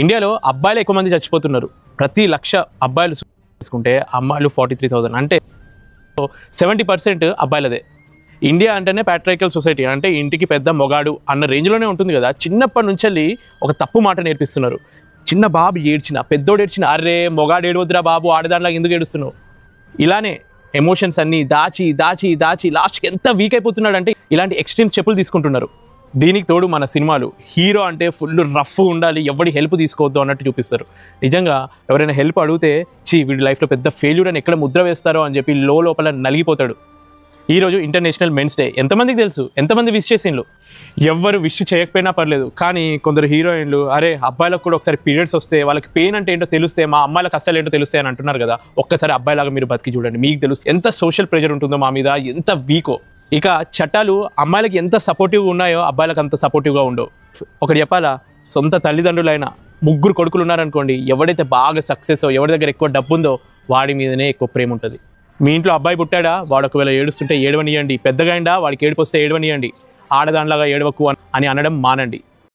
ఇండియాలో అబ్బాయిలు ఎక్కువ మంది చచ్చిపోతున్నారు. ప్రతి 1,00,000 అబ్బాయిలు చూసుకుంటే అమ్మాయిలు 43,000. అంటే 70% అబ్బాయిలదే. ఇండియా అంటేనే ప్యాట్రియార్కల్ సొసైటీ, అంటే ఇంటికి పెద్ద మొగాడు అన్న రేంజ్లోనే ఉంటుంది కదా. చిన్నప్పటి నుంచి వెళ్ళి ఒక తప్పు మాట నేర్పిస్తున్నారు. చిన్న బాబు ఏడ్చిన, పెద్దోడు ఏడ్చిన, అరే మొగాడు ఏడవద్దురా బాబు, ఆడదానిలా ఎందుకు ఏడుస్తున్నావు? ఇలానే ఎమోషన్స్ అన్నీ దాచి దాచి దాచి లాస్ట్కి ఎంత వీక్ అయిపోతున్నాడు అంటే ఇలాంటి ఎక్స్ట్రీమ్ స్టెప్పులు తీసుకుంటున్నారు. దీనికి తోడు మన సినిమాలు హీరో అంటే ఫుల్ రఫ్ ఉండాలి, ఎవరి హెల్ప్ తీసుకోవద్దు అన్నట్టు చూపిస్తారు. నిజంగా ఎవరైనా హెల్ప్ అడిగితే వీడి లైఫ్లో పెద్ద ఫెయిల్యూర్ అని ఎక్కడ ముద్ర వేస్తారో అని చెప్పి లోపల నలిగిపోతాడు. ఈరోజు ఇంటర్నేషనల్ మెన్స్ డే. ఎంతమందికి తెలుసు? ఎంతమంది విష్ చేసిండ్రు? ఎవ్వరు విష్ చేయకపోయినా పర్లేదు, కానీ కొందరు హీరోయిన్లు అరే అబ్బాయిలకు కూడా ఒకసారి పీరియడ్స్ వస్తే వాళ్ళకి పెయిన్ అంటే ఏంటో తెలిస్తే, మా అమ్మాయిల కష్టాలు ఏంటో తెలుస్తాయి అని అంటున్నారు కదా. ఒక్కసారి అబ్బాయిలాగా మీరు బతికి చూడండి, మీకు తెలుస్తుంది ఎంత సోషల్ ప్రెషర్ ఉంటుందో మా మీద, ఎంత వీకో. ఇక చట్టాలు అమ్మాయిలకి ఎంత సపోర్టివ్గా ఉన్నాయో అబ్బాయిలకు అంత సపోర్టివ్గా ఉండవు. ఒకటి చెప్పాలా, సొంత తల్లిదండ్రులైన 3 కొడుకులు ఉన్నారనుకోండి, ఎవడైతే బాగా సక్సెస్, ఎవరి దగ్గర ఎక్కువ డబ్బు ఉందో వాడి మీదనే ఎక్కువ ప్రేమ ఉంటుంది. మీ ఇంట్లో అబ్బాయి పుట్టాడా, వాడు ఒకవేళ ఏడుస్తుంటే ఏడవనియండి. పెద్దగా అయిందా, వాడికి ఏడుపు వస్తే ఏడవనియండి. ఆడదానిలాగా ఏడవకు అని అనడం మానండి.